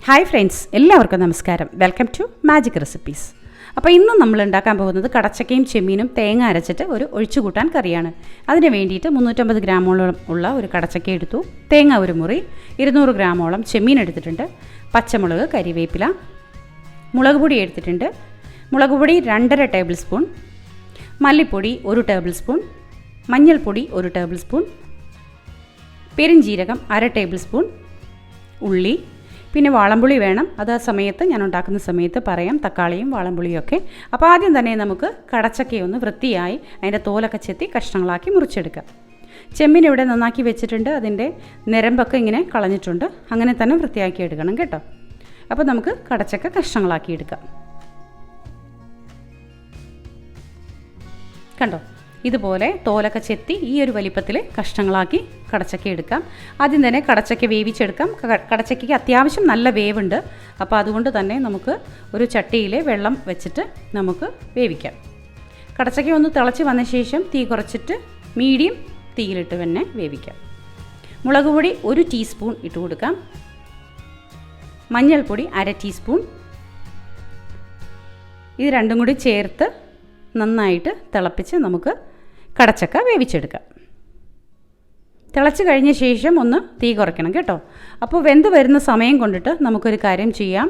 Hi friends, എല്ലാവർക്കും നമസ്കാരം. Welcome to magic recipes. അപ്പോൾ ഇന്ന് നമ്മൾ ഉണ്ടാക്കാൻ പോകുന്നത് കടച്ചക്കയും ചെമ്മീനും തേങ്ങ അരച്ചിട്ട് ഒരു ഒഴിച്ചുകൂട്ടാൻ കറിയാണ്. അതിന് വേണ്ടിയിട്ട് 350 ഗ്രാമോളം ഉള്ള ഒരു കടച്ചക്ക എടുത്തു, തേങ്ങ ഒരു മുറി, 200 ഗ്രാമോളം ചെമ്മീൻ എടുത്തിട്ടുണ്ട്, പച്ചമുളക്, കരിവേപ്പില, മുളക് പൊടി എടുത്തിട്ടുണ്ട്. മുളക് പൊടി 2.5 ടേബിൾ സ്പൂൺ, മല്ലിപ്പൊടി 1 ടേബിൾ സ്പൂൺ, മഞ്ഞൾപ്പൊടി 1 ടേബിൾ സ്പൂൺ, പെരുംജീരകം 1/2 ടേബിൾ സ്പൂൺ, ഉള്ളി, പിന്നെ വാളംപുളി വേണം. അത് ആ സമയത്ത് ഞാൻ ഉണ്ടാക്കുന്ന സമയത്ത് പറയാം, തക്കാളിയും വാളംപുളിയും ഒക്കെ. അപ്പോൾ ആദ്യം തന്നെ നമുക്ക് കടച്ചക്കയൊന്ന് വൃത്തിയായി അതിൻ്റെ തോലൊക്കെ ചെത്തി കഷ്ണങ്ങളാക്കി മുറിച്ചെടുക്കാം. ചെമ്മീൻ ഇവിടെ നന്നാക്കി വെച്ചിട്ടുണ്ട്, അതിൻ്റെ നിരമ്പൊക്കെ ഇങ്ങനെ കളഞ്ഞിട്ടുണ്ട്. അങ്ങനെ തന്നെ വൃത്തിയാക്കി എടുക്കണം കേട്ടോ. അപ്പോൾ നമുക്ക് കടച്ചക്ക കഷ്ണങ്ങളാക്കി എടുക്കാം. കണ്ടോ, ഇതുപോലെ തോലൊക്കെ ചെത്തി ഈ ഒരു വലിപ്പത്തിൽ കഷ്ണങ്ങളാക്കി കടച്ചക്ക എടുക്കാം. ആദ്യം തന്നെ കടച്ചക്ക വേവിച്ചെടുക്കാം. കടച്ചക്കയ്ക്ക് അത്യാവശ്യം നല്ല വേവുണ്ട്. അപ്പോൾ അതുകൊണ്ട് തന്നെ നമുക്ക് ഒരു ചട്ടിയിൽ വെള്ളം വെച്ചിട്ട് നമുക്ക് വേവിക്കാം. കടച്ചക്ക ഒന്ന് തിളച്ച് വന്ന ശേഷം തീ കുറച്ചിട്ട് മീഡിയം തീയിലിട്ട് തന്നെ വേവിക്കാം. മുളക് പൊടി 1 ടീസ്പൂൺ ഇട്ട് കൊടുക്കാം. മഞ്ഞൾപ്പൊടി 1/2 ടീസ്പൂൺ. ഇത് രണ്ടും കൂടി ചേർത്ത് നന്നായിട്ട് തിളപ്പിച്ച് നമുക്ക് കടച്ചക്ക വേവിച്ചെടുക്കാം. തിളച്ച് കഴിഞ്ഞ ശേഷം ഒന്ന് തീ കുറയ്ക്കണം കേട്ടോ. അപ്പോൾ വെന്ത് വരുന്ന സമയം കൊണ്ടിട്ട് നമുക്കൊരു കാര്യം ചെയ്യാം.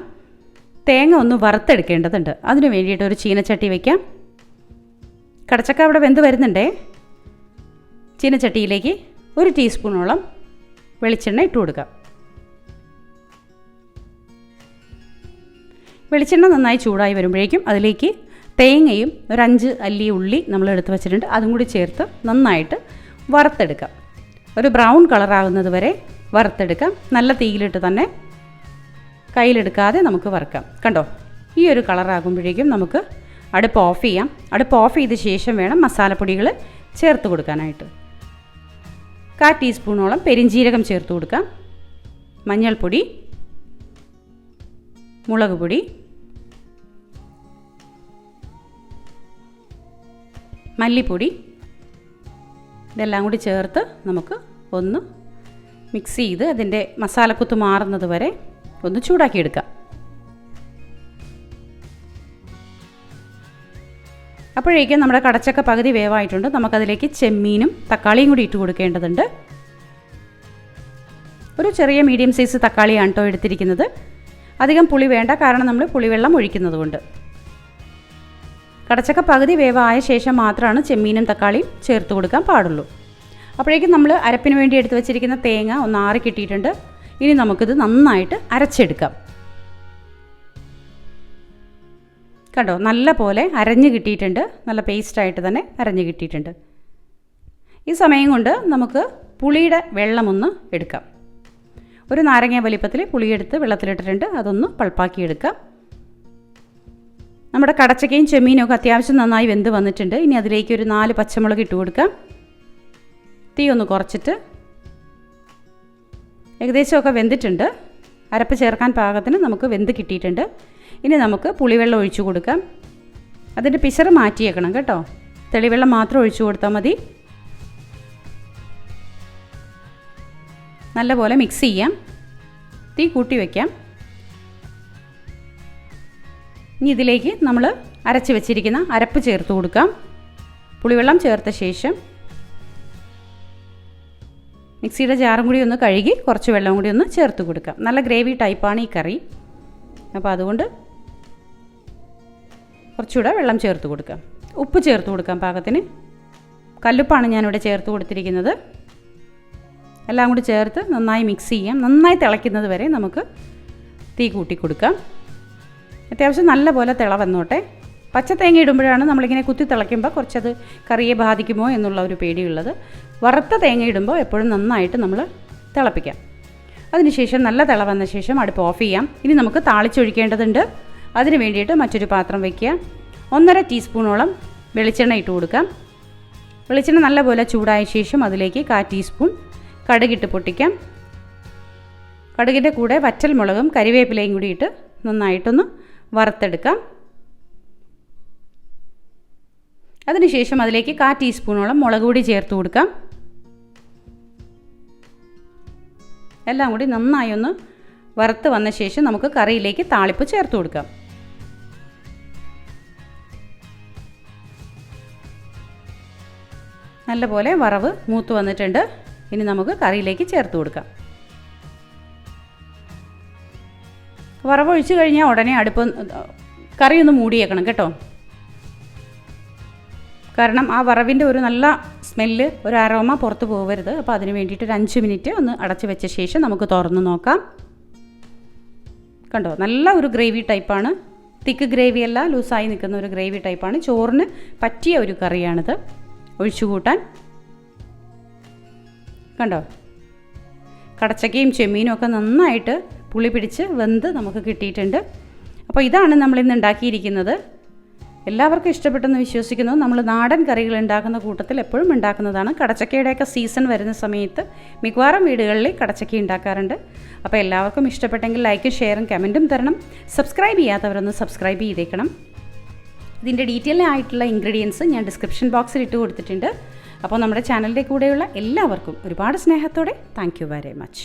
തേങ്ങ ഒന്ന് വറുത്തെടുക്കേണ്ടതുണ്ട്. അതിന് വേണ്ടിയിട്ട് ഒരു ചീനച്ചട്ടി വയ്ക്കാം. കടച്ചക്ക അവിടെ വെന്ത് വരുന്നുണ്ടേ. ചീനച്ചട്ടിയിലേക്ക് 1 ടീസ്പൂണോളം വെളിച്ചെണ്ണ ഇട്ട് കൊടുക്കാം. വെളിച്ചെണ്ണ നന്നായി ചൂടായി വരുമ്പോഴേക്കും അതിലേക്ക് തേങ്ങയും ഒരു 5 അല്ലി ഉള്ളി നമ്മൾ എടുത്ത് വെച്ചിട്ടുണ്ട്, അതും കൂടി ചേർത്ത് നന്നായിട്ട് വറുത്തെടുക്കാം. ഒരു ബ്രൗൺ കളറാകുന്നത് വരെ വറുത്തെടുക്കാം. നല്ല തീയിലിട്ട് തന്നെ, കയ്യിലെടുക്കാതെ നമുക്ക് വറുക്കാം. കണ്ടോ, ഈ ഒരു കളറാകുമ്പോഴേക്കും നമുക്ക് അടുപ്പ് ഓഫ് ചെയ്യാം. അടുപ്പ് ഓഫ് ചെയ്ത ശേഷം വേണം മസാലപ്പൊടികൾ ചേർത്ത് കൊടുക്കാനായിട്ട്. 1/4 ടീസ്പൂണോളം പെരുംജീരകം ചേർത്ത് കൊടുക്കാം. മഞ്ഞൾപ്പൊടി, മുളക് പൊടി, മല്ലിപ്പൊടി, ഇതെല്ലാം കൂടി ചേർത്ത് നമുക്ക് ഒന്ന് മിക്സ് ചെയ്ത് അതിൻ്റെ മസാലക്കുത്ത് മാറുന്നത് വരെ ഒന്ന് ചൂടാക്കിയെടുക്കാം. അപ്പോഴേക്കും നമ്മുടെ കടച്ചക്ക പകുതി വേവായിട്ടുണ്ട്. നമുക്കതിലേക്ക് ചെമ്മീനും തക്കാളിയും കൂടി ഇട്ട് കൊടുക്കേണ്ടതുണ്ട്. ഒരു ചെറിയ മീഡിയം സൈസ് തക്കാളിയാണ് കേട്ടോ എടുത്തിരിക്കുന്നത്. അധികം പുളി വേണ്ട, കാരണം നമ്മൾ പുളിവെള്ളം ഒഴിക്കുന്നത് കൊണ്ട്. കടച്ചക്ക പകുതി വേവായ ശേഷം മാത്രമാണ് ചെമ്മീനും തക്കാളിയും ചേർത്ത് കൊടുക്കാൻ പാടുള്ളൂ. അപ്പോഴേക്കും നമ്മൾ അരപ്പിന് വേണ്ടി എടുത്ത് വെച്ചിരിക്കുന്ന തേങ്ങ ഒന്ന് ആറി കിട്ടിയിട്ടുണ്ട്. ഇനി നമുക്കിത് നന്നായിട്ട് അരച്ചെടുക്കാം. കണ്ടോ, നല്ല പോലെ അരഞ്ഞ് കിട്ടിയിട്ടുണ്ട്. നല്ല പേസ്റ്റായിട്ട് തന്നെ അരഞ്ഞ് കിട്ടിയിട്ടുണ്ട്. ഈ സമയം കൊണ്ട് നമുക്ക് പുളിയുടെ വെള്ളമൊന്ന് എടുക്കാം. ഒരു നാരങ്ങ വലിപ്പത്തിൽ പുളിയെടുത്ത് വെള്ളത്തിലിട്ടിട്ടുണ്ട്, അതൊന്ന് പൾപ്പാക്കി എടുക്കാം. നമ്മുടെ കടച്ചക്കയും ചെമ്മീനും ഒക്കെ അത്യാവശ്യം നന്നായി വെന്ത് വന്നിട്ടുണ്ട്. ഇനി അതിലേക്ക് ഒരു 4 പച്ചമുളക് ഇട്ട് കൊടുക്കാം. തീ ഒന്ന് കുറച്ചിട്ട്, ഏകദേശമൊക്കെ വെന്തിട്ടുണ്ട്. അരപ്പ് ചേർക്കാൻ പാകത്തിന് നമുക്ക് വെന്ത് കിട്ടിയിട്ടുണ്ട്. ഇനി നമുക്ക് പുളിവെള്ളം ഒഴിച്ചു കൊടുക്കാം. അതിൻ്റെ പിശറ് മാറ്റിയേക്കണം കേട്ടോ. തെളിവെള്ളം മാത്രം ഒഴിച്ചു കൊടുത്താൽ മതി. നല്ലപോലെ മിക്സ് ചെയ്യാം. തീ കൂട്ടി വയ്ക്കാം. ഇനി ഇതിലേക്ക് നമ്മൾ അരച്ച് വെച്ചിരിക്കുന്ന അരപ്പ് ചേർത്ത് കൊടുക്കാം. പുളിവെള്ളം ചേർത്ത ശേഷം മിക്സിയുടെ ജാറും കൂടി ഒന്ന് കഴുകി കുറച്ച് വെള്ളം കൂടി ഒന്ന് ചേർത്ത് കൊടുക്കാം. നല്ല ഗ്രേവി ടൈപ്പാണ് ഈ കറി. അപ്പോൾ അതുകൊണ്ട് കുറച്ചുകൂടെ വെള്ളം ചേർത്ത് കൊടുക്കാം. ഉപ്പ് ചേർത്ത് കൊടുക്കാം പാകത്തിന്. കല്ലുപ്പാണ് ഞാനിവിടെ ചേർത്ത് കൊടുത്തിരിക്കുന്നത്. എല്ലാം കൂടി ചേർത്ത് നന്നായി മിക്സ് ചെയ്യാം. നന്നായി തിളയ്ക്കുന്നത് വരെ നമുക്ക് തീ കൂട്ടി കൊടുക്കാം. അത്യാവശ്യം നല്ലപോലെ തിള വന്നോട്ടെ. പച്ച തേങ്ങ ഇടുമ്പോഴാണ് നമ്മളിങ്ങനെ കുത്തി തിളയ്ക്കുമ്പോൾ കുറച്ചത് കറിയെ ബാധിക്കുമോ എന്നുള്ള ഒരു പേടിയുള്ളത്. വറുത്ത തേങ്ങ ഇടുമ്പോൾ എപ്പോഴും നന്നായിട്ട് നമ്മൾ തിളപ്പിക്കാം. അതിനുശേഷം നല്ല തിള വന്ന ശേഷം അടുപ്പ് ഓഫ് ചെയ്യാം. ഇനി നമുക്ക് താളിച്ചൊഴിക്കേണ്ടതുണ്ട്. അതിന് വേണ്ടിയിട്ട് മറ്റൊരു പാത്രം വയ്ക്കുക. 1.5 ടീസ്പൂണോളം വെളിച്ചെണ്ണ ഇട്ട് കൊടുക്കാം. വെളിച്ചെണ്ണ നല്ലപോലെ ചൂടായ ശേഷം അതിലേക്ക് 1/4 ടീസ്പൂൺ കടുകിട്ട് പൊട്ടിക്കാം. കടുകിൻ്റെ കൂടെ വറ്റൽ മുളകും കരിവേപ്പിലയും കൂടി ഇട്ട് നന്നായിട്ടൊന്ന് വറുത്തെടുക്കാം. അതിനുശേഷം അതിലേക്ക് 1/4 ടീസ്പൂണോളം മുളക് പൊടി ചേർത്ത് കൊടുക്കാം. എല്ലാം കൂടി നന്നായി ഒന്ന് വറുത്ത് വന്ന ശേഷം നമുക്ക് കറിയിലേക്ക് താളിപ്പ് ചേർത്ത് കൊടുക്കാം. നല്ലപോലെ വറവ് മൂത്ത് വന്നിട്ടുണ്ട്. ഇനി നമുക്ക് കറിയിലേക്ക് ചേർത്ത് കൊടുക്കാം. വറവ് ഒഴിച്ച് കഴിഞ്ഞാൽ ഉടനെ കറി ഒന്ന് മൂടിയേക്കണം കേട്ടോ. കാരണം ആ വറവിൻ്റെ ഒരു നല്ല സ്മെല്ല്, ഒരു അരോമ പുറത്ത് പോകരുത്. അപ്പോൾ അതിന് വേണ്ടിയിട്ട് ഒരു 5 മിനിറ്റ് ഒന്ന് അടച്ച് വെച്ച ശേഷം നമുക്ക് തുറന്ന് നോക്കാം. കണ്ടോ, നല്ല ഒരു ഗ്രേവി ടൈപ്പാണ്. തിക്ക് ഗ്രേവി അല്ല, ലൂസായി നിൽക്കുന്ന ഒരു ഗ്രേവി ടൈപ്പാണ്. ചോറിന് പറ്റിയ ഒരു കറിയാണിത് ഒഴിച്ചു കൂട്ടാൻ. കണ്ടോ, കടച്ചക്കയും ചെമ്മീനും ഒക്കെ നന്നായിട്ട് പുളി പിടിച്ച് വെന്ത് നമുക്ക് കിട്ടിയിട്ടുണ്ട്. അപ്പോൾ ഇതാണ് നമ്മളിന്ന് ഉണ്ടാക്കിയിരിക്കുന്നത്. എല്ലാവർക്കും ഇഷ്ടപ്പെട്ടെന്ന് വിശ്വസിക്കുന്നു. നമ്മൾ നാടൻ കറികൾ ഉണ്ടാക്കുന്ന കൂട്ടത്തിൽ എപ്പോഴും ഉണ്ടാക്കുന്നതാണ്. കടച്ചക്കയുടെയൊക്കെ സീസൺ വരുന്ന സമയത്ത് മിക്കവാറും വീടുകളിൽ കടച്ചക്ക ഉണ്ടാക്കാറുണ്ട്. അപ്പോൾ എല്ലാവർക്കും ഇഷ്ടപ്പെട്ടെങ്കിൽ ലൈക്കും ഷെയറും കമൻറ്റും തരണം. സബ്സ്ക്രൈബ് ചെയ്യാത്തവരൊന്ന് സബ്സ്ക്രൈബ് ചെയ്തേക്കണം. ഇതിൻ്റെ ഡീറ്റെയിൽ ആയിട്ടുള്ള ഇൻഗ്രീഡിയൻസ് ഞാൻ ഡിസ്ക്രിപ്ഷൻ ബോക്സിൽ ഇട്ട് കൊടുത്തിട്ടുണ്ട്. അപ്പോൾ നമ്മുടെ ചാനലിൻ്റെ കൂടെയുള്ള എല്ലാവർക്കും ഒരുപാട് സ്നേഹത്തോടെ താങ്ക് യു വെരി മച്ച്.